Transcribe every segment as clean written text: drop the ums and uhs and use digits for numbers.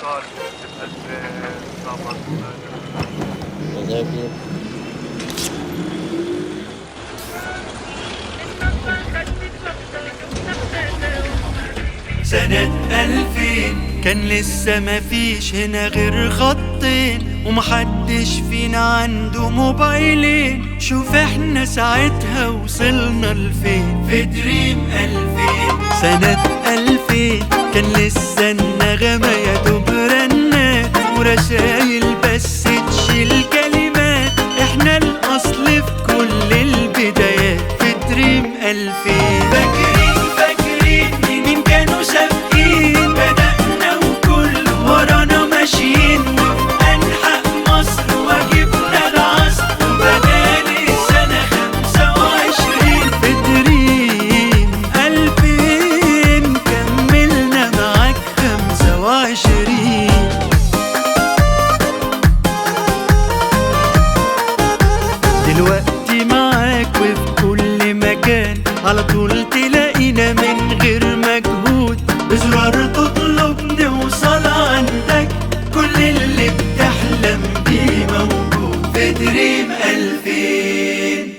صار بالألفين ظبط. تذاكر. سنة 2000 كان لسه مفيش هنا غير خطين، ومحدش فينا عنده موبايلين. شوف احنا ساعتها وصلنا لفين في دريم 2000. سنة 2000 كان لسه النغمة يا دوب رنات، ورسايل بس تشيل كلمات. احنا الأصل في كل البدايات في دريم 2000. فاكرين مين كانوا سابقين؟ بدأنا وكل ورانا ماشيين، وفي أنحاء مصر واجبنا العصر. وبدالي سنة 25 في دريم 2000 كملنا معاك 25. دلوقتي معاك وفي كل مكان، على طول تلاقينا من غير مجهود. بزرار تطلب نوصل عندك، كل اللي بتحلم بيه موجود في دريم 2000.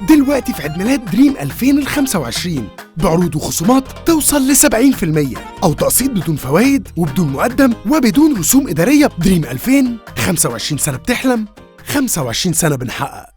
دلوقتي في عيد ميلاد دريم 2025 بعروض وخصومات توصل ل 70%، أو تقسيط بدون فوائد وبدون مقدم وبدون رسوم إدارية. دريم 2000، 25 سنة بتحلم، 25 سنة بنحقق.